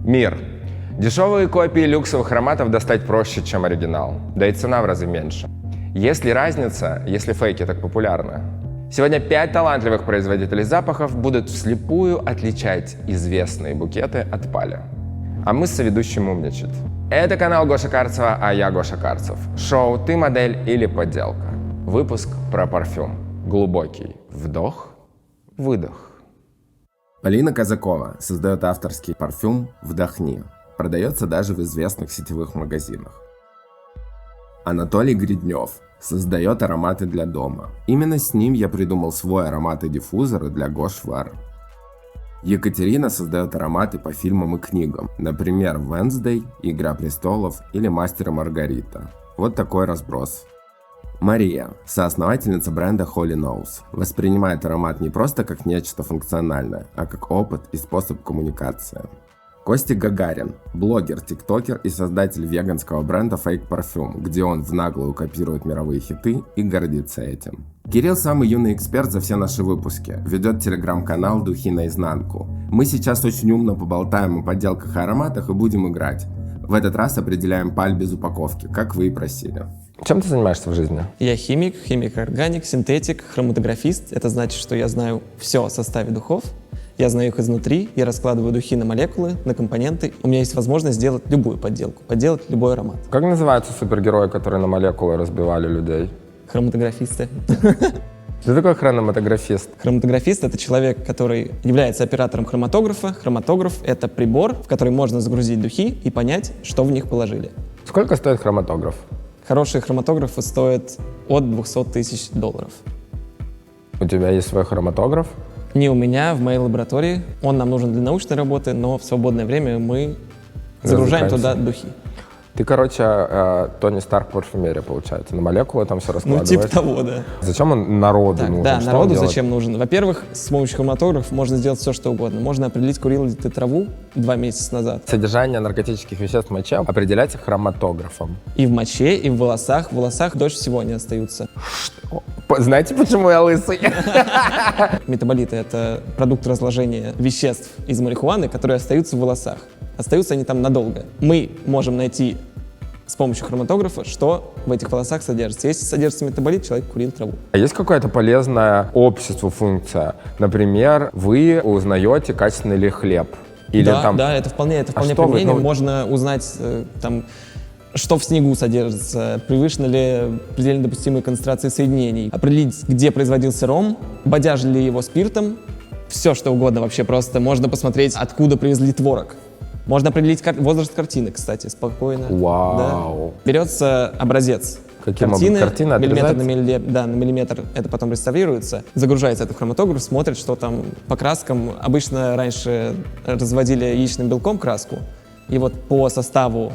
Мир. Дешевые копии люксовых ароматов достать проще, чем оригинал. Да и цена в разы меньше. Есть ли разница, если фейки так популярны? Сегодня 5 талантливых производителей запахов будут вслепую отличать известные букеты от пали. А мы с соведущим умничать. Это канал Гоша Карцева, а я Гоша Карцев. Шоу «Ты модель или подделка». Выпуск про парфюм. Глубокий вдох, выдох. Полина Казакова создает авторский парфюм «Вдохни». Продается даже в известных сетевых магазинах. Анатолий Гриднев создает ароматы для дома. Именно с ним я придумал свой аромат и диффузоры для Gosh-Wear. Екатерина создает ароматы по фильмам и книгам, например, «Wednesday», «Игра престолов» или «Мастер и Маргарита». Вот такой разброс. Мария, соосновательница бренда Holy Nose, воспринимает аромат не просто как нечто функциональное, а как опыт и способ коммуникации. Костя Гагарин, блогер, тиктокер и создатель веганского бренда Fake Parfum, где он в наглую копирует мировые хиты и гордится этим. Кирилл самый юный эксперт за все наши выпуски, ведет телеграм-канал «Духи наизнанку». Мы сейчас очень умно поболтаем о подделках и ароматах и будем играть. В этот раз определяем паль без упаковки, как вы и просили. Чем ты занимаешься в жизни? Я химик-органик, синтетик, хроматографист. Это значит, что я знаю все о составе духов. Я знаю их изнутри, я раскладываю духи на молекулы, на компоненты. У меня есть возможность сделать любую подделку, подделать любой аромат. Как называются супергерои, которые на молекулы разбивали людей? Хроматографисты. Что такое хроматографист? Хроматографист — это человек, который является оператором хроматографа. Хроматограф — это прибор, в который можно загрузить духи и понять, что в них положили. Сколько стоит хроматограф? Хорошие хроматографы стоят от $200 тысяч. У тебя есть свой хроматограф? Не у меня, в моей лаборатории. Он нам нужен для научной работы, но в свободное время мы загружаем туда духи. Ты, Тони Старк парфюмерия, получается. На молекулы там все раскладываешь. Ну, типа того, да. Зачем он народу нужен? Да, что народу зачем нужен? Во-первых, с помощью хроматографов можно сделать все, что угодно. Можно определить, курил ли ты траву 2 месяца назад. Содержание наркотических веществ в моче определяется хроматографом. И в моче, и в волосах. В волосах дольше всего они остаются. Что? Знаете, почему я лысый? Метаболиты — это продукт разложения веществ из марихуаны, которые остаются в волосах. Остаются они там надолго. Мы можем найти с помощью хроматографа, что в этих волосах содержится. Если содержится метаболит, человек курил траву. А есть какая-то полезная обществу функция? Например, вы узнаете, качественный ли хлеб? Или да, там... да, это вполне применение. Можно узнать, что в снегу содержится, превышена ли предельно допустимые концентрации соединений, определить, где производился ром, бодяжили ли его спиртом, все что угодно вообще просто. Можно посмотреть, откуда привезли творог. Можно определить возраст картины, кстати, спокойно. Вау! Да. Берется образец картины, Картина миллиметр на миллиметр, это потом реставрируется, загружается это в хроматограф, смотрит, что там по краскам. Обычно раньше разводили яичным белком краску, и вот по составу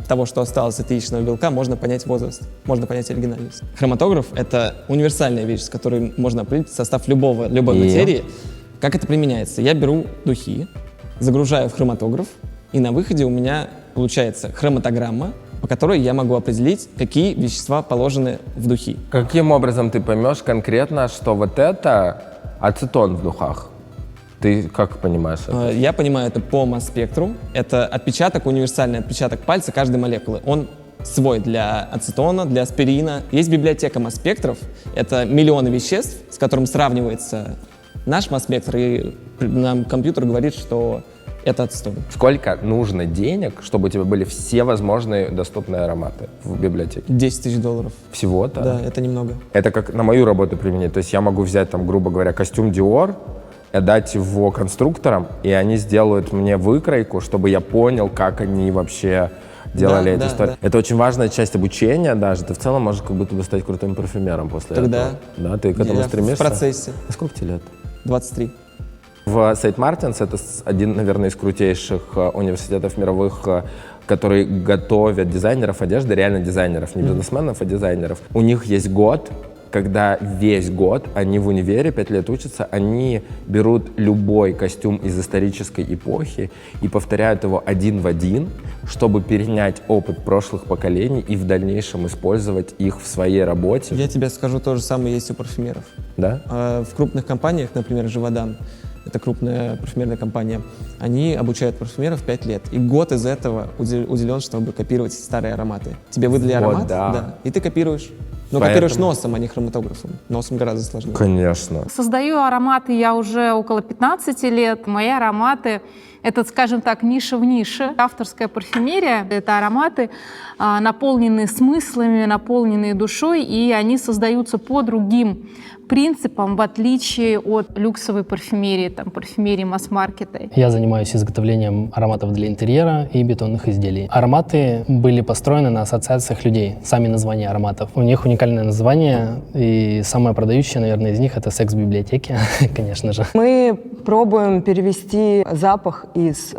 того, что осталось от яичного белка, можно понять возраст, можно понять оригинальность. Хроматограф — это универсальная вещь, с которой можно определить состав любой материи. Как это применяется? Я беру духи, загружаю в хроматограф, и на выходе у меня получается хроматограмма, по которой я могу определить, какие вещества положены в духи. Каким образом ты поймешь конкретно, что вот это ацетон в духах? Ты как понимаешь это? Я понимаю это по масс-спектру. Это отпечаток, универсальный отпечаток пальца каждой молекулы. Он свой для ацетона, для аспирина. Есть библиотека масс-спектров. Это миллионы веществ, с которым сравнивается наш масс-спектр, и нам компьютер говорит, что это ацетон. Сколько нужно денег, чтобы у тебя были все возможные доступные ароматы в библиотеке? $10 000. Всего-то? Да, это немного. Это как на мою работу применить. То есть я могу взять, там, грубо говоря, костюм Dior, отдать его конструкторам, и они сделают мне выкройку, чтобы я понял, как они вообще делали эту историю. Да. Это очень важная часть обучения даже. Ты в целом можешь как будто бы стать крутым парфюмером после этого. Да, ты к этому стремишься? В процессе. А сколько тебе лет? 23. В Сент-Мартинс, это один, наверное, из крутейших университетов мировых, которые готовят дизайнеров одежды, реально дизайнеров, не бизнесменов, а дизайнеров. У них есть год, когда весь год они в универе 5 лет учатся, они берут любой костюм из исторической эпохи и повторяют его один в один, чтобы перенять опыт прошлых поколений и в дальнейшем использовать их в своей работе. Я тебе скажу, то же самое есть у парфюмеров. Да? В крупных компаниях, например, Живодан, это крупная парфюмерная компания, они обучают парфюмеров 5 лет. И год из этого уделен, чтобы копировать старые ароматы. Тебе выдали аромат, да. и ты копируешь. Но копируешь носом, а не хроматографом. Носом гораздо сложнее. Конечно. Создаю ароматы я уже около 15 лет. Мои ароматы — это, скажем так, ниша в нише. Авторская парфюмерия — это ароматы, наполненные смыслами, наполненные душой, и они создаются по другим принципам, в отличие от люксовой парфюмерии, там, парфюмерии масс-маркета. Я занимаюсь изготовлением ароматов для интерьера и бетонных изделий. Ароматы были построены на ассоциациях людей, сами названия ароматов. У них уникальное название, и самое продающее, наверное, из них — это секс-библиотеки, конечно же. Мы пробуем перевести запах из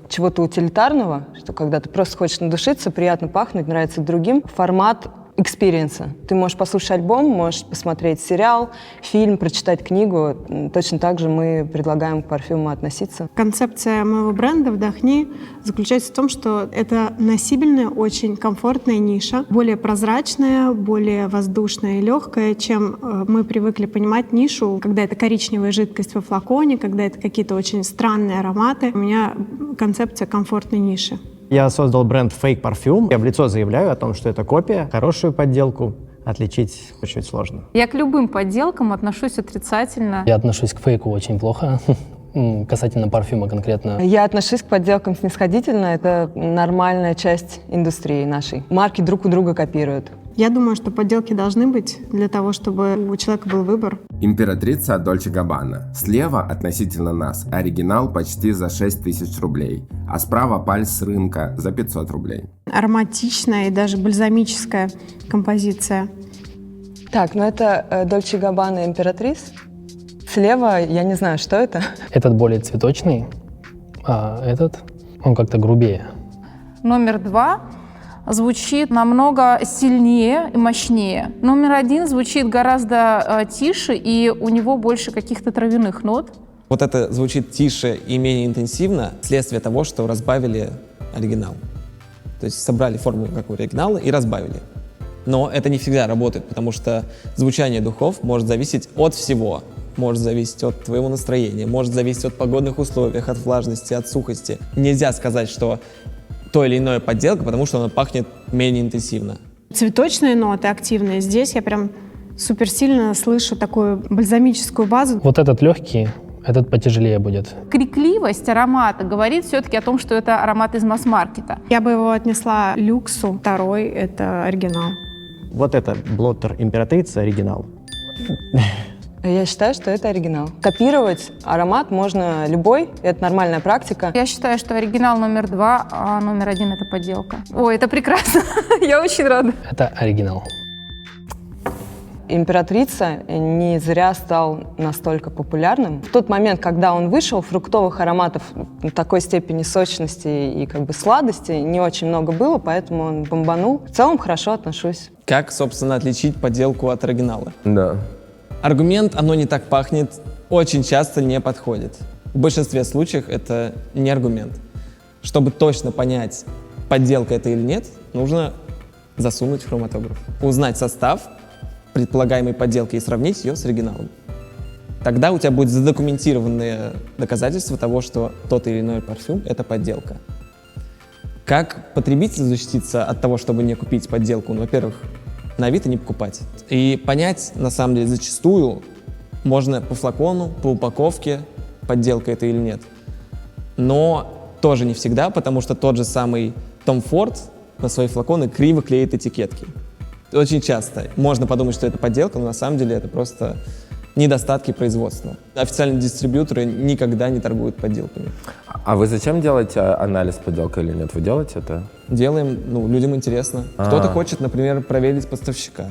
чего-то утилитарного, что когда ты просто хочешь надушиться, приятно пахнуть, нравится другим, в формат экспириенса. Ты можешь послушать альбом, можешь посмотреть сериал, фильм, прочитать книгу. Точно так же мы предлагаем к парфюму относиться. Концепция моего бренда «Вдохни» заключается в том, что это носибельная, очень комфортная ниша, более прозрачная, более воздушная и легкая, чем мы привыкли понимать нишу, когда это коричневая жидкость во флаконе, когда это какие-то очень странные ароматы. У меня концепция комфортной ниши. Я создал бренд Fake Parfum. Я в лицо заявляю о том, что это копия. Хорошую подделку отличить очень сложно. Я к любым подделкам отношусь отрицательно. Я отношусь к фейку очень плохо, касательно парфюма конкретно. Я отношусь к подделкам снисходительно. Это нормальная часть индустрии нашей. Марки друг у друга копируют. Я думаю, что подделки должны быть для того, чтобы у человека был выбор. Императрица от Дольче Габбана. Слева относительно нас оригинал почти за 6 тысяч рублей, а справа пальц с рынка за 500 рублей. Ароматичная и даже бальзамическая композиция. Так, ну это Дольче Габбана Императрис. Слева я не знаю, что это. Этот более цветочный, а этот, он как-то грубее. Номер 2 звучит намного сильнее и мощнее. Номер 1 звучит гораздо тише, и у него больше каких-то травяных нот. Вот это звучит тише и менее интенсивно вследствие того, что разбавили оригинал. То есть собрали формулу как у оригинала и разбавили. Но это не всегда работает, потому что звучание духов может зависеть от всего. Может зависеть от твоего настроения, может зависеть от погодных условий, от влажности, от сухости. Нельзя сказать, что то или иное подделка, потому что она пахнет менее интенсивно. Цветочные ноты активные. Здесь я прям суперсильно слышу такую бальзамическую базу. Вот этот легкий, этот потяжелее будет. Крикливость аромата говорит все-таки о том, что это аромат из масс-маркета. Я бы его отнесла люксу. Второй — это оригинал. Вот это блоттер Императрица оригинал. Я считаю, что это оригинал. Копировать аромат можно любой, это нормальная практика. Я считаю, что оригинал номер 2, а номер 1 — это подделка. Ой, это прекрасно. Я очень рада. Это оригинал. Императрица не зря стал настолько популярным. В тот момент, когда он вышел, фруктовых ароматов такой степени сочности и как бы сладости не очень много было, поэтому он бомбанул. В целом хорошо отношусь. Как, собственно, отличить подделку от оригинала? Да. Аргумент «оно не так пахнет» очень часто не подходит. В большинстве случаев это не аргумент. Чтобы точно понять, подделка это или нет, нужно засунуть в хроматограф. Узнать состав предполагаемой подделки и сравнить ее с оригиналом. Тогда у тебя будет задокументированное доказательство того, что тот или иной парфюм — это подделка. Как потребитель защититься от того, чтобы не купить подделку? Ну, во-первых, на Авито не покупать. И понять, на самом деле, зачастую можно по флакону, по упаковке, подделка это или нет. Но тоже не всегда, потому что тот же самый Tom Ford на свои флаконы криво клеит этикетки. Очень часто можно подумать, что это подделка, но на самом деле это просто недостатки производства. Официальные дистрибьюторы никогда не торгуют подделками. А вы зачем делаете анализ, подделка или нет? Вы делаете это? Делаем, людям интересно. Кто-то хочет, например, проверить поставщика.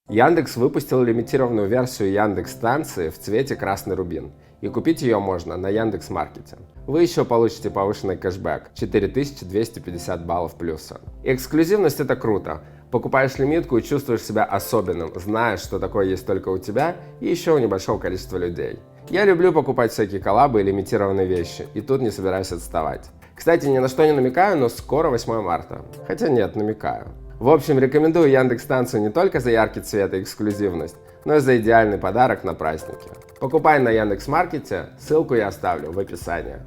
Яндекс выпустил лимитированную версию Яндекс-станции в цвете красный рубин. И купить ее можно на Яндекс.Маркете. Вы еще получите повышенный кэшбэк – 4250 баллов плюса. И эксклюзивность – это круто. Покупаешь лимитку и чувствуешь себя особенным, знаешь, что такое есть только у тебя и еще у небольшого количества людей. Я люблю покупать всякие коллабы и лимитированные вещи, и тут не собираюсь отставать. Кстати, ни на что не намекаю, но скоро 8 марта. Хотя нет, намекаю. В общем, рекомендую Яндекс.Станцию не только за яркий цвет и эксклюзивность, но и за идеальный подарок на праздники. Покупай на Яндекс.Маркете, ссылку я оставлю в описании.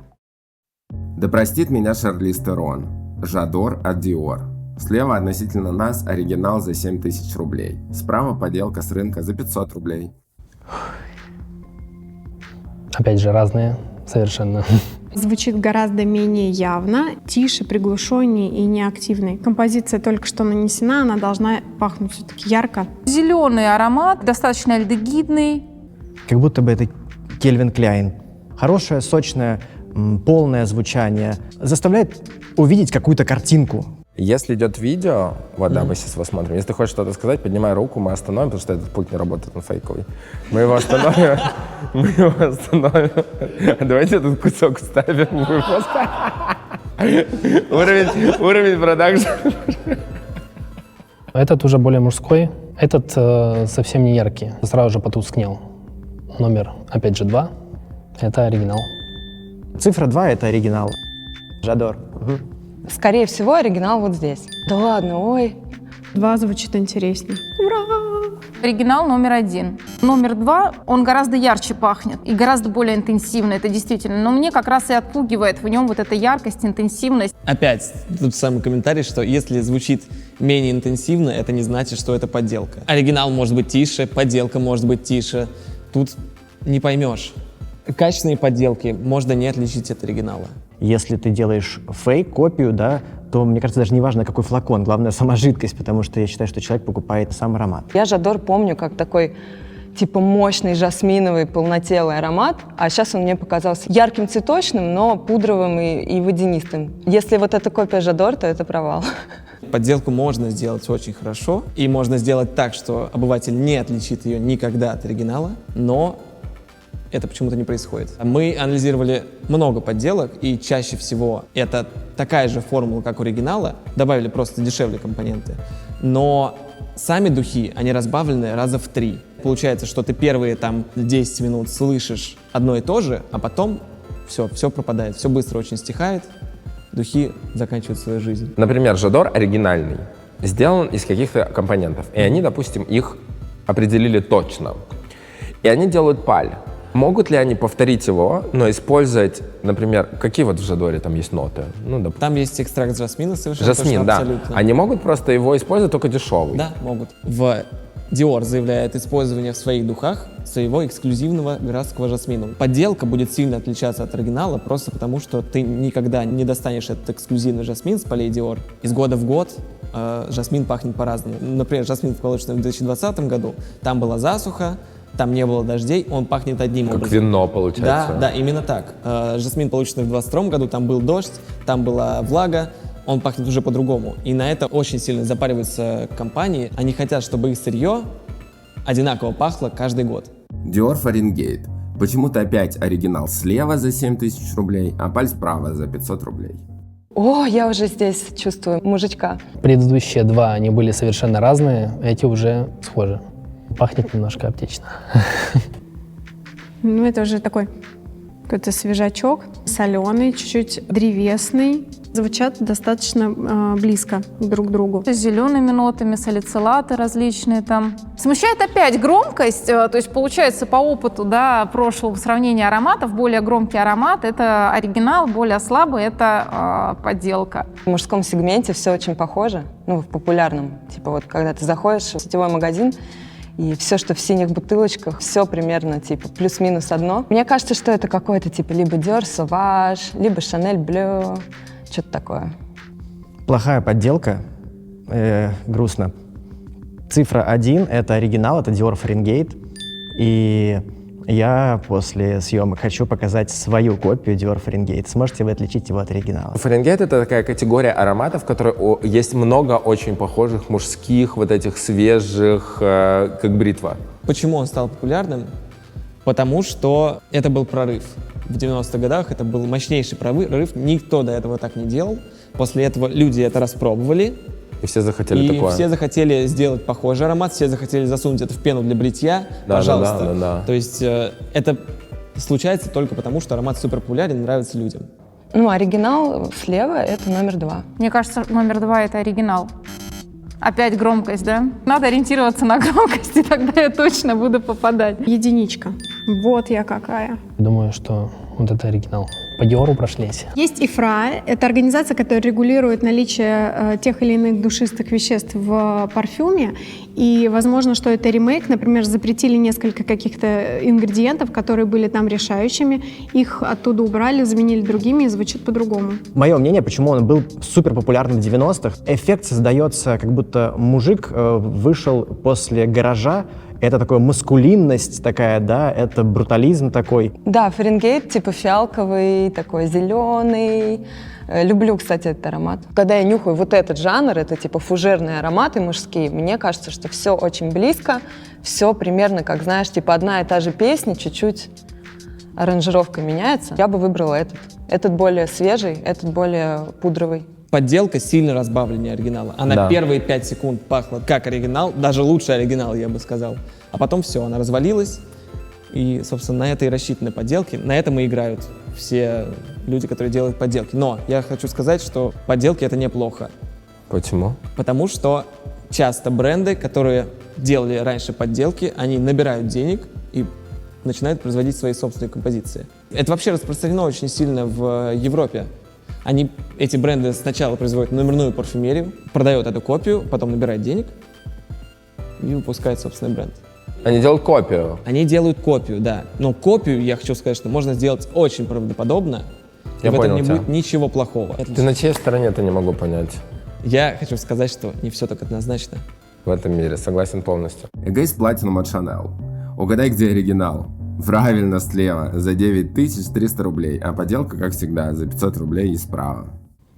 Да простит меня Шарлиз Терон. Жадор от Dior. Слева относительно нас оригинал за 7000 рублей. Справа поделка с рынка за 500 рублей. Опять же, разные совершенно. Звучит гораздо менее явно, тише, приглушеннее и неактивный. Композиция только что нанесена, она должна пахнуть все-таки ярко. Зеленый аромат, достаточно альдегидный. Как будто бы это Кельвин Кляйн. Хорошее, сочное, полное звучание. Заставляет увидеть какую-то картинку. Если идет видео, вот да, мы сейчас его смотрим. Если ты хочешь что-то сказать, поднимай руку, мы остановим, потому что этот пульт не работает, он фейковый. Мы его остановим. Мы его остановим. Давайте этот кусок вставим. Уровень продакшн. Этот уже более мужской, этот совсем не яркий, сразу же потускнел. Номер, опять же, 2, это оригинал. Цифра 2 — это оригинал. Жадор. Скорее всего, оригинал вот здесь. Да ладно, ой. 2 звучит интереснее. Оригинал номер 1. Номер 2, он гораздо ярче пахнет и гораздо более интенсивно, это действительно. Но мне как раз и отпугивает в нем вот эта яркость, интенсивность. Опять тут самый комментарий, что если звучит менее интенсивно, это не значит, что это подделка. Оригинал может быть тише, подделка может быть тише. Тут не поймешь. Качественные подделки можно не отличить от оригинала. Если ты делаешь фейк, копию, да, то, мне кажется, даже не важно, какой флакон. Главное, сама жидкость, потому что я считаю, что человек покупает сам аромат. Я Жадор помню как такой типа мощный жасминовый полнотелый аромат, а сейчас он мне показался ярким цветочным, но пудровым и водянистым. Если вот эта копия Жадор, то это провал. Подделку можно сделать очень хорошо, и можно сделать так, что обыватель не отличит ее никогда от оригинала, но это почему-то не происходит. Мы анализировали много подделок, и чаще всего это такая же формула, как у оригинала, добавили просто дешевле компоненты, но сами духи, они разбавлены раза в 3. Получается, что ты первые там 10 минут слышишь одно и то же, а потом все пропадает, все быстро очень стихает, духи заканчивают свою жизнь. Например, Жадор оригинальный, сделан из каких-то компонентов, и они, допустим, их определили точно. И они делают паль. Могут ли они повторить его, но использовать, например, какие вот в Жадоре там есть ноты? Ну, Там есть экстракт жасмина совершенно жасмин, точно, да. абсолютно. Они могут просто его использовать, только дешевый. Да, могут. В Dior заявляет использование в своих духах своего эксклюзивного градского жасмина. Подделка будет сильно отличаться от оригинала просто потому, что ты никогда не достанешь этот эксклюзивный жасмин с полей Dior. Из года в год жасмин пахнет по-разному. Например, жасмин, полученный в 2020 году, там была засуха, там не было дождей, он пахнет одним Как образом. вино, получается. Да, именно так. Жасмин, полученный в 2022 году, там был дождь, там была влага, он пахнет уже по-другому. И на это очень сильно запариваются компании. Они хотят, чтобы их сырье одинаково пахло каждый год. Dior Fahrenheit. Почему-то опять оригинал слева за 7000 рублей, а паль справа за 500 рублей. О, я уже здесь чувствую мужичка. Предыдущие 2, они были совершенно разные, эти уже схожи. Пахнет немножко аптечно. Ну, это уже такой какой-то свежачок, соленый, чуть-чуть древесный. Звучат достаточно близко друг к другу. С зелеными нотами, салицилаты различные там. Смущает опять громкость, то есть получается по опыту, да, прошлого сравнения ароматов, более громкий аромат — это оригинал, более слабый — это подделка. В мужском сегменте все очень похоже, ну, в популярном. Типа вот когда ты заходишь в сетевой магазин, и все, что в синих бутылочках, все примерно типа плюс-минус одно. Мне кажется, что это какой-то типа либо Dior Sauvage, либо Chanel Bleu, что-то такое. Плохая подделка, грустно. Цифра 1 — это оригинал, это Dior Fahrenheit. И я после съемок хочу показать свою копию Dior Fahrenheit. Сможете вы отличить его от оригинала? Фаренгейт — это такая категория ароматов, в которой есть много очень похожих мужских, вот этих свежих, как бритва. Почему он стал популярным? Потому что это был прорыв. В 90-х годах это был мощнейший прорыв, никто до этого так не делал. После этого люди это распробовали. И все захотели И такое. все захотели сделать похожий аромат, все захотели засунуть это в пену для бритья. Да, пожалуйста. да. То есть это случается только потому, что аромат супер популярен и нравится людям. Ну, оригинал слева — это номер 2. Мне кажется, номер 2 — это оригинал. Опять громкость, да? Надо ориентироваться на громкость, и тогда я точно буду попадать. Единичка. Вот я какая. Думаю, что вот это оригинал. По Диору прошлись. Есть ИФРА. Это организация, которая регулирует наличие тех или иных душистых веществ в парфюме. И возможно, что это ремейк. Например, запретили несколько каких-то ингредиентов, которые были там решающими. Их оттуда убрали, заменили другими и звучит по-другому. Мое мнение, почему он был супер популярным в 90-х, эффект создается, как будто мужик вышел после гаража. Это такая маскулинность такая, да, это брутализм такой. Да, Фаренгейт типа фиалковый, такой зеленый. Люблю, кстати, этот аромат. Когда я нюхаю вот этот жанр, это типа фужерные ароматы мужские, мне кажется, что все очень близко, все примерно, как, знаешь, типа одна и та же песня, чуть-чуть аранжировка меняется. Я бы выбрала этот. Этот более свежий, этот более пудровый. Подделка сильно разбавленнее оригинала. Она Да. первые 5 секунд пахла как оригинал, даже лучше оригинал, я бы сказал. А потом все, она развалилась. И, собственно, на это и рассчитаны подделки. На этом и играют все люди, которые делают подделки. Но я хочу сказать, что подделки — это неплохо. Почему? Потому что часто бренды, которые делали раньше подделки, они набирают денег и начинают производить свои собственные композиции. Это вообще распространено очень сильно в Европе. Эти бренды сначала производят номерную парфюмерию, продают эту копию, потом набирают денег и выпускают собственный бренд. Они делают копию. Они делают копию, да. Но копию, я хочу сказать, что можно сделать очень правдоподобно, и Я в этом понял не тебя. будет ничего плохого. Ты на чьей стороне, это не могу понять Я хочу сказать, что не все так однозначно. в этом мире. Согласен полностью. Эгейс Platinum от Chanel. Угадай, где оригинал. Правильно, слева, за 9300 рублей, а поделка, как всегда, за 500 рублей и справа.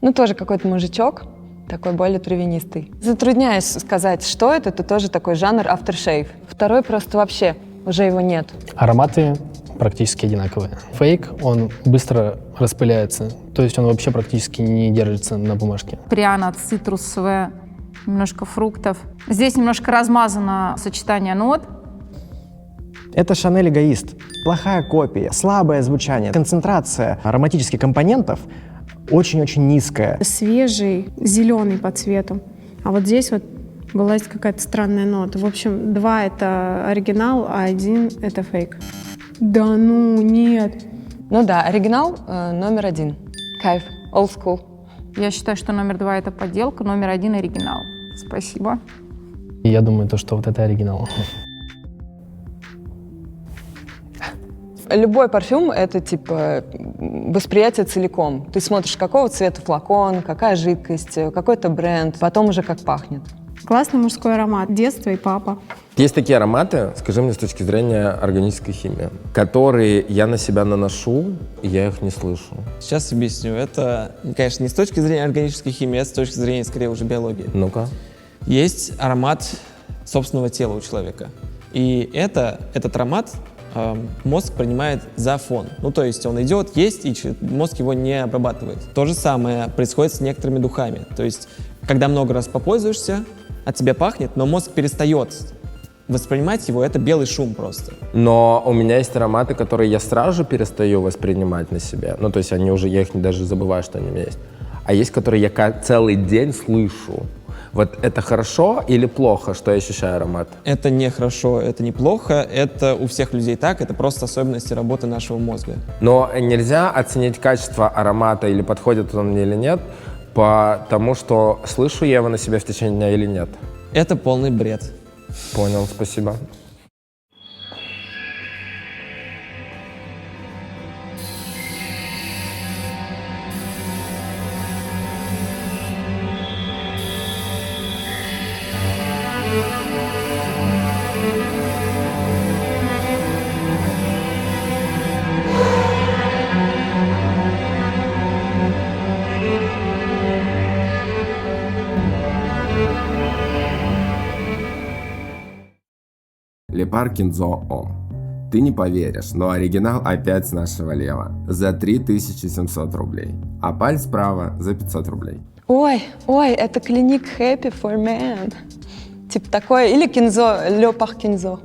Ну, тоже какой-то мужичок, такой более травянистый. Затрудняюсь сказать, что это тоже такой жанр aftershave. Второй просто вообще уже его нет. Ароматы практически одинаковые. Фейк, он быстро распыляется, то есть он вообще практически не держится на бумажке. Пряно-цитрусовое, немножко фруктов. Здесь немножко размазано сочетание нот. Это Chanel эгоист. Плохая копия, слабое звучание, концентрация ароматических компонентов очень-очень низкая. Свежий, зеленый по цвету. А вот здесь вот была какая-то странная нота. В общем, 2 — это оригинал, а 1 — это фейк. Да ну, нет. Ну да, оригинал номер 1. Кайф, old school. Я считаю, что номер 2 — это подделка, номер 1 — оригинал. Спасибо. И я думаю, что вот это оригинал. Любой парфюм — это типа восприятие целиком. Ты смотришь, какого цвета флакон, какая жидкость, какой-то бренд, потом уже как пахнет. Классный мужской аромат. Детство и папа. Есть такие ароматы, скажи мне с точки зрения органической химии, которые я на себя наношу, и я их не слышу. Сейчас объясню. Это, конечно, не с точки зрения органической химии, а с точки зрения, скорее, уже биологии. Ну-ка. Есть аромат собственного тела у человека. И этот аромат мозг принимает за фон. Ну, то есть он идет, есть, и мозг его не обрабатывает. То же самое происходит с некоторыми духами. То есть, когда много раз попользуешься, от тебя пахнет, но мозг перестает воспринимать его, это белый шум просто. Но у меня есть ароматы, которые я сразу же перестаю воспринимать на себе. Ну, то есть они уже, я их даже забываю, что они у меня есть. А есть, которые я целый день слышу. Вот это хорошо или плохо, что я ощущаю аромат? Это не хорошо, это не плохо, это у всех людей так, это просто особенности работы нашего мозга. Но нельзя оценить качество аромата или подходит он мне или нет, потому что слышу я его на себе в течение дня или нет. Это полный бред. Понял, спасибо. Лепар Кинзо Ом. Ты не поверишь, но оригинал опять с нашего лева. За 3700 рублей. А паль справа за 500 рублей. Ой, это клиник Happy for Men. Типа такое, или кинзо, Le Par Кинзо.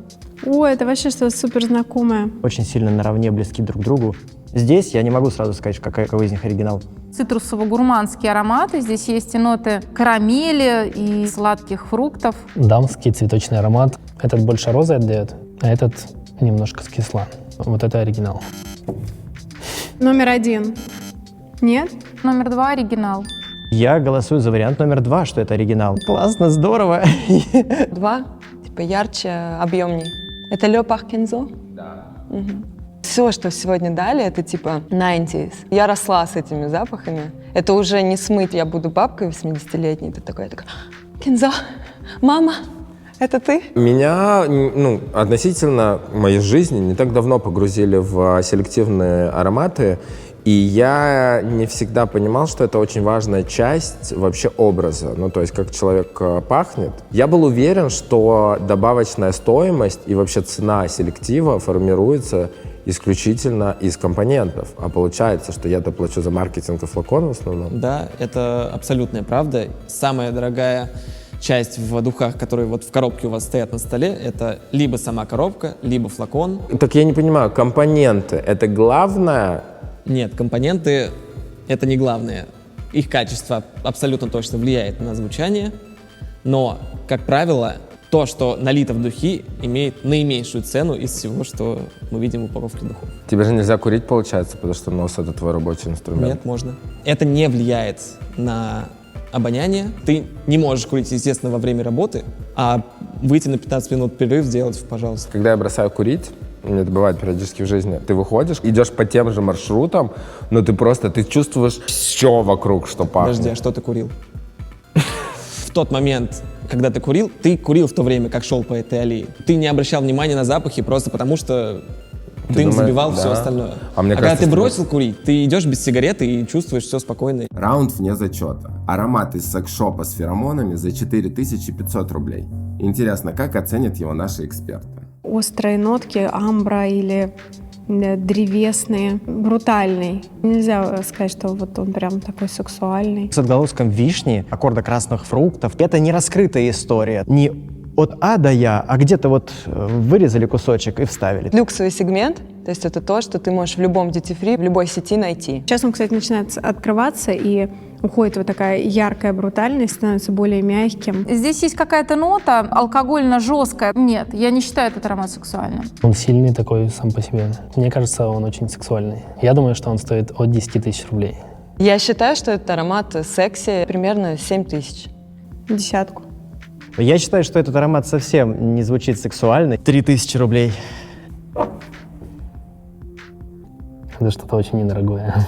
О, это вообще что-то супер знакомое. Очень сильно наравне близки друг к другу. Здесь я не могу сразу сказать, какой из них оригинал. Цитрусово-гурманские ароматы. Здесь есть и ноты карамели, и сладких фруктов. Дамский цветочный аромат. Этот больше розы отдает, а этот немножко с кисла. Вот это оригинал. Номер 1. Нет? Номер 2 оригинал. Я голосую за вариант номер 2, что это оригинал. Классно, здорово. 2, типа ярче, объемней. Это Le Parkenzo? Да. Все, что сегодня дали, это типа 90s. Я росла с этими запахами. Это уже не смыть, я буду бабкой 80-летней. Ты такая, Кензо, мама, это ты? Меня, относительно моей жизни не так давно погрузили в селективные ароматы, и я не всегда понимал, что это очень важная часть вообще образа, то есть как человек пахнет. Я был уверен, что добавочная стоимость и вообще цена селектива формируется исключительно из компонентов. А получается, что я-то плачу за маркетинг и флакон в основном. Да, это абсолютная правда. Самая дорогая часть в духах, которые вот в коробке у вас стоят на столе, это либо сама коробка, либо флакон. Так я не понимаю, компоненты — это главное? Нет, компоненты — это не главное. Их качество абсолютно точно влияет на звучание, но, как правило, то, что налито в духи, имеет наименьшую цену из всего, что мы видим в упаковке духов. Тебе же нельзя курить, получается, потому что нос — это твой рабочий инструмент. Нет, можно. Это не влияет на обоняние. Ты не можешь курить, естественно, во время работы, а выйти на 15 минут перерыв сделать, пожалуйста. Когда я бросаю курить, у меня это бывает периодически в жизни, ты выходишь, идешь по тем же маршрутам, но ты чувствуешь все вокруг, что пахнет. Подожди, а что ты курил? В тот момент, когда ты курил в то время, как шел по этой аллее. Ты не обращал внимания на запахи просто потому, что дым забивал все остальное. А мне когда кажется, ты что бросил курить, ты идешь без сигареты и чувствуешь все спокойно. Раунд вне зачета. Аромат из секс-шопа с феромонами за 4500 рублей. Интересно, как оценят его наши эксперты? Острые нотки, амбра или древесные, брутальный. Нельзя сказать, что вот он прям такой сексуальный. С отголоском вишни, аккорда красных фруктов. Это не раскрытая история. Не от А до Я, а где-то вот вырезали кусочек и вставили. Люксовый сегмент, то есть это то, что ты можешь в любом duty-free, в любой сети найти. Сейчас он, кстати, начинает открываться, и уходит вот такая яркая брутальность, становится более мягким. Здесь есть какая-то нота алкогольно-жесткая. Нет, я не считаю этот аромат сексуальным. Он сильный такой сам по себе. Мне кажется, он очень сексуальный. Я думаю, что он стоит от 10 тысяч рублей. Я считаю, что этот аромат секси примерно 7000. Десятку. Я считаю, что этот аромат совсем не звучит сексуально. 3000 рублей. Это что-то очень недорогое.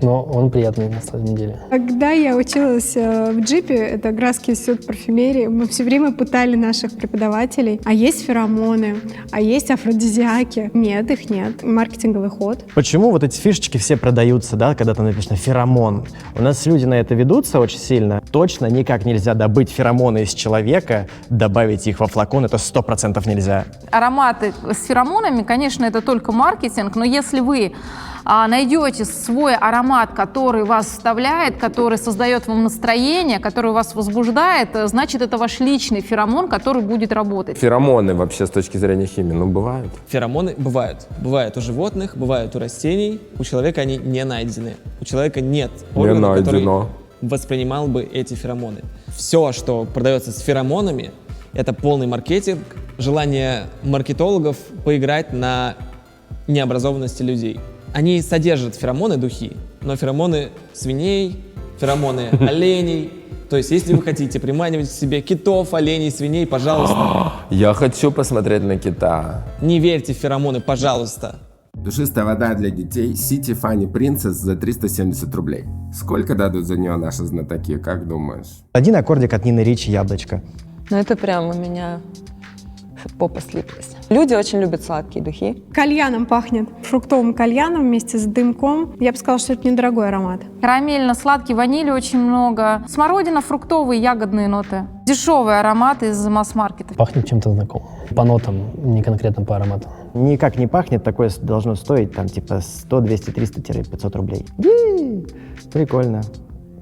Но он приятный на самом деле. Когда я училась в джипе, это Градский институт парфюмерии, мы все время пытали наших преподавателей, а есть феромоны, а есть афродизиаки. Нет, их нет. Маркетинговый ход. Почему вот эти фишечки все продаются, да, когда там написано феромон? У нас люди на это ведутся очень сильно. Точно никак нельзя добыть феромоны из человека, добавить их во флакон, это 100% нельзя. Ароматы с феромонами, конечно, это только маркетинг, но если вы найдете свой аромат, который вас вставляет, который создает вам настроение, который вас возбуждает, значит, это ваш личный феромон, который будет работать. Феромоны вообще с точки зрения химии, бывают. Феромоны бывают. Бывают у животных, бывают у растений. У человека они не найдены. У человека нет органа, который воспринимал бы эти феромоны. Все, что продается с феромонами, это полный маркетинг, желание маркетологов поиграть на необразованности людей. Они содержат феромоны духи, но феромоны свиней, феромоны оленей. То есть, если вы хотите приманивать к себе китов, оленей, свиней, пожалуйста. Я хочу посмотреть на кита. Не верьте в феромоны, пожалуйста. Душистая вода для детей City Funny Princess за 370 рублей. Сколько дадут за нее наши знатоки, как думаешь? Один аккордик от Нины Ричи «Яблочко». Ну это прям у меня попа слиплась. Люди очень любят сладкие духи. Кальяном пахнет. Фруктовым кальяном вместе с дымком. Я бы сказала, что это недорогой аромат. Карамельно-сладкий, ванили очень много. Смородина, фруктовые, ягодные ноты. Дешевый аромат из масс-маркета. Пахнет чем-то знакомым. По нотам, не конкретно по аромату. Никак не пахнет, такое должно стоить там типа 100, 200, 300-500 рублей. Прикольно.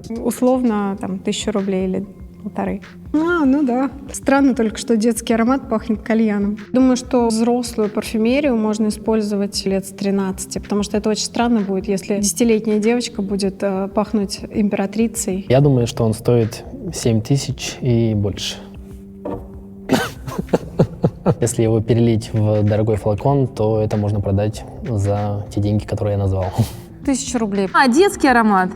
Условно, там, 1000 рублей или полторы. Ну да. Странно только, что детский аромат пахнет кальяном. Думаю, что взрослую парфюмерию можно использовать лет с 13, потому что это очень странно будет, если 10-летняя девочка будет пахнуть императрицей. Я думаю, что он стоит 7000 и больше. Если его перелить в дорогой флакон, то это можно продать за те деньги, которые я назвал. 1000 рублей. А детский аромат?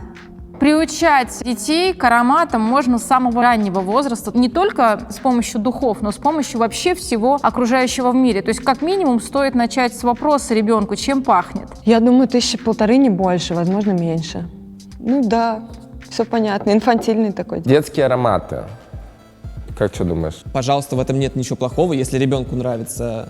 Приучать детей к ароматам можно с самого раннего возраста, не только с помощью духов, но с помощью вообще всего окружающего в мире. То есть как минимум стоит начать с вопроса ребенку, чем пахнет. Я думаю, 1500 не больше, возможно, меньше. Ну да, все понятно. Инфантильный такой. Детские ароматы. Как что думаешь? Пожалуйста, в этом нет ничего плохого. Если ребенку нравится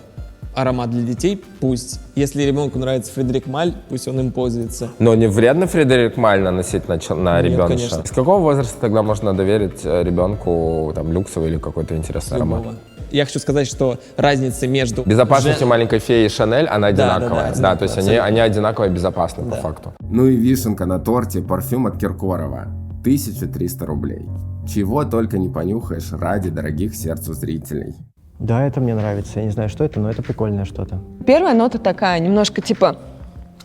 аромат для детей, пусть. Если ребенку нравится Фредерик Маль, пусть он им пользуется. Но не вредно Фредерик Маль наносить на Нет, ребенка? конечно. С какого возраста тогда можно доверить ребенку там, люксовый или какой-то интересный аромат? Любого. Я хочу сказать, что разница между... Безопасностью маленькой феи и Шанель, она Да, одинаковая. одинаковая, то есть абсолютно. они одинаково безопасны по факту. Ну и вишенка на торте – парфюм от Киркорова. 1300 рублей. Чего только не понюхаешь ради дорогих сердцу зрителей. Да, это мне нравится. Я не знаю, что это, но это прикольное что-то. Первая нота такая, немножко типа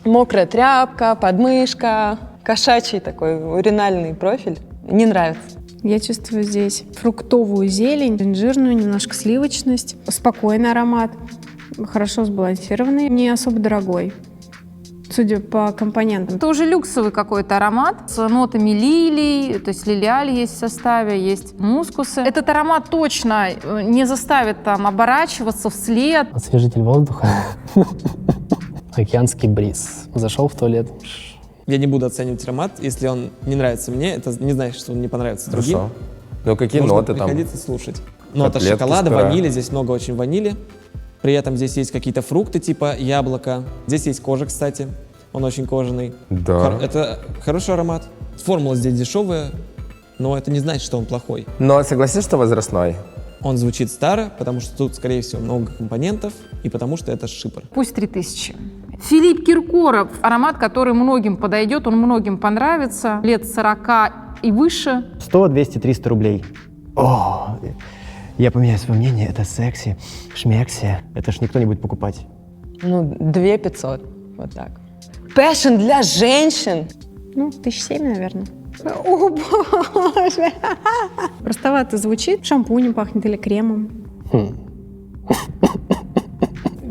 мокрая тряпка, подмышка, кошачий такой уринальный профиль. Не нравится. Я чувствую здесь фруктовую зелень, инжирную, немножко сливочность, спокойный аромат, хорошо сбалансированный, не особо дорогой, судя по компонентам. Это уже люксовый какой-то аромат с нотами лилий, то есть лилиаль есть в составе, есть мускусы. Этот аромат точно не заставит там оборачиваться вслед. Освежитель воздуха. Океанский бриз. Зашел в туалет. Я не буду оценивать аромат. Если он не нравится мне, это не значит, что он не понравится другим. Хорошо. Ну какие Можно ноты там? приходиться слушать. Нота Котлетки шоколада, с пюре. ванили. Здесь много очень ванили. При этом здесь есть какие-то фрукты типа яблоко. Здесь есть кожа, кстати. Он очень кожаный. Да. Это хороший аромат. Формула здесь дешевая, но это не значит, что он плохой. Но согласись, что возрастной? Он звучит старо, потому что тут, скорее всего, много компонентов, и потому что это шипр. Пусть 3000. Филипп Киркоров. Аромат, который многим подойдет, он многим понравится. Лет 40 и выше. 100, 200, 300 рублей. О, я поменяю свое мнение. Это секси, шмекси. Это ж никто не будет покупать. Ну, 2500, вот так. Пэшн для женщин. Ну, 1007, наверное. О, боже! Простовато звучит. Шампунем пахнет или кремом.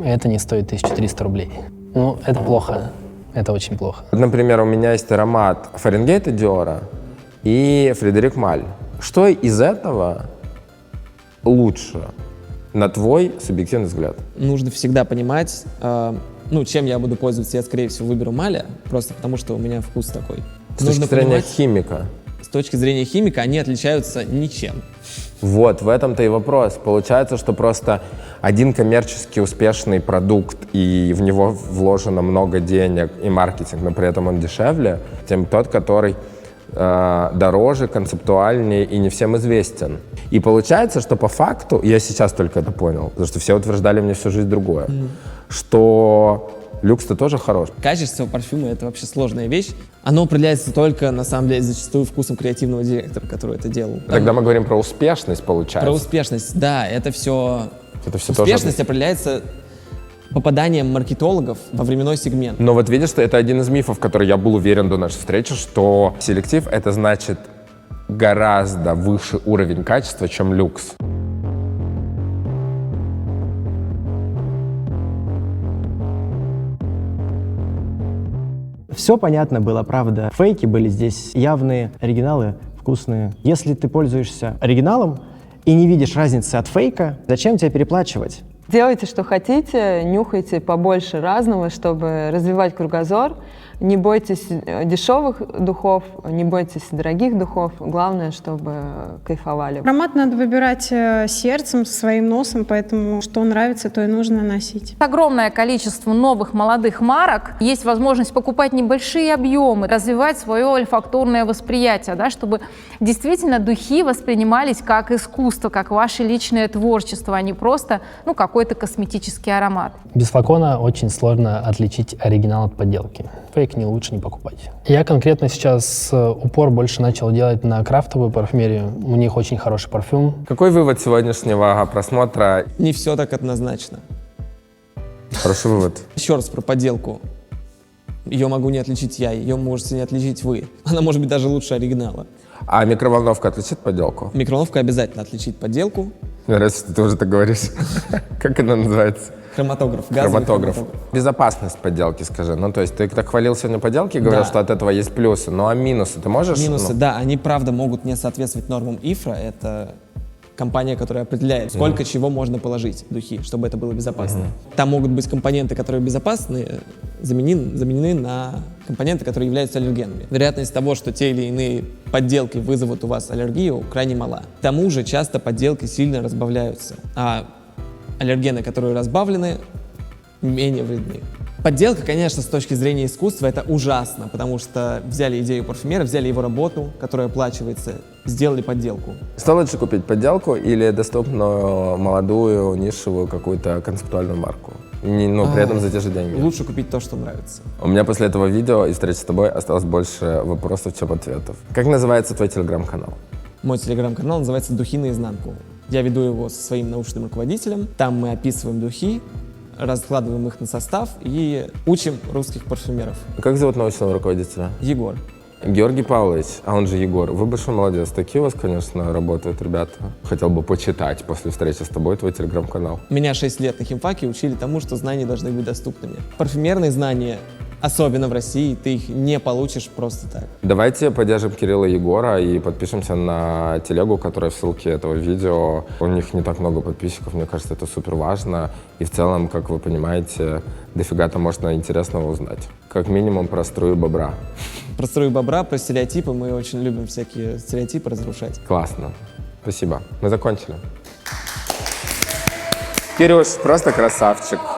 Это не стоит 1300 рублей. Ну, это плохо. Это очень плохо. Например, у меня есть аромат Фаренгейта Диора и Фредерик Маль. Что из этого лучше, на твой субъективный взгляд? Нужно всегда понимать, чем я буду пользоваться. Я, скорее всего, выберу Маля, просто потому что у меня вкус такой. С точки Нужно зрения понимать, химика. с точки зрения химика они отличаются ничем. Вот, в этом-то и вопрос. Получается, что просто один коммерчески успешный продукт, и в него вложено много денег и маркетинг, но при этом он дешевле, чем тот, который дороже, концептуальнее и не всем известен. И получается, что по факту, я сейчас только это понял, потому что все утверждали мне всю жизнь другое, что люкс-то тоже хорош. Качество парфюма — это вообще сложная вещь. Оно определяется только, на самом деле, зачастую вкусом креативного директора, который это делал. Тогда мы говорим про успешность, получается. Про успешность, да, это все... Это все Успешность тоже... определяется попаданием маркетологов во временной сегмент. Но вот видишь, что это один из мифов, который я был уверен до нашей встречи, что селектив — это значит гораздо выше уровень качества, чем люкс. Все понятно было, правда. Фейки были здесь явные, оригиналы вкусные. Если ты пользуешься оригиналом и не видишь разницы от фейка, зачем тебе переплачивать? Делайте, что хотите, нюхайте побольше разного, чтобы развивать кругозор. Не бойтесь дешевых духов, не бойтесь дорогих духов. Главное, чтобы кайфовали. Аромат надо выбирать сердцем, своим носом, поэтому что нравится, то и нужно носить. Огромное количество новых молодых марок. Есть возможность покупать небольшие объемы, развивать свое ольфакторное восприятие, да, чтобы действительно духи воспринимались как искусство, как ваше личное творчество, а не просто какой-то косметический аромат. Без флакона очень сложно отличить оригинал от подделки. Фейк фейк лучше не покупать. Я конкретно сейчас упор больше начал делать на крафтовую парфюмерию. У них очень хороший парфюм. Какой вывод сегодняшнего просмотра? Не все так однозначно. Хороший вывод. Еще раз про подделку. Ее могу не отличить я, ее можете не отличить вы. Она может быть даже лучше оригинала. А микроволновка отличит подделку? Микроволновка обязательно отличит подделку. Мне нравится, что ты уже так говоришь. Как она называется? Хроматограф, газовый Хроматограф. Безопасность подделки, скажи. Ну, то есть ты так хвалил сегодня подделки, говорил, Да. что от этого есть плюсы. Ну, а минусы ты можешь? Минусы, Ну, да, они правда могут не соответствовать нормам ИФРА. Это компания, которая определяет, сколько чего можно положить в духи, чтобы это было безопасно. Там могут быть компоненты, которые безопасны, заменены на компоненты, которые являются аллергенами. Вероятность того, что те или иные подделки вызовут у вас аллергию, крайне мала. К тому же часто подделки сильно разбавляются, а аллергены, которые разбавлены, менее вредны. Подделка, конечно, с точки зрения искусства, это ужасно, потому что взяли идею парфюмера, взяли его работу, которая оплачивается, сделали подделку. Что лучше купить, подделку или доступную, молодую, нишевую какую-то концептуальную марку? При этом за те же деньги. Лучше купить то, что нравится. У меня после этого видео и встречи с тобой осталось больше вопросов, чем ответов. Как называется твой телеграм-канал? Мой телеграм-канал называется «Духи наизнанку». Я веду его со своим научным руководителем. Там мы описываем духи, раскладываем их на состав и учим русских парфюмеров. Как зовут научного руководителя? Егор. Георгий Павлович, а он же Егор. Вы большой молодец. Такие у вас, конечно, работают ребята. Хотел бы почитать после встречи с тобой твой телеграм-канал. Меня 6 лет на химфаке учили тому, что знания должны быть доступными. Парфюмерные знания, особенно в России, ты их не получишь просто так. Давайте поддержим Кирилла и Егора и подпишемся на телегу, которая в ссылке этого видео. У них не так много подписчиков, мне кажется, это супер важно. И в целом, как вы понимаете, дофига там можно интересного узнать. Как минимум про струю бобра. Про струю бобра, про стереотипы. Мы очень любим всякие стереотипы разрушать. Классно. Спасибо. Мы закончили. Кирюш, просто красавчик.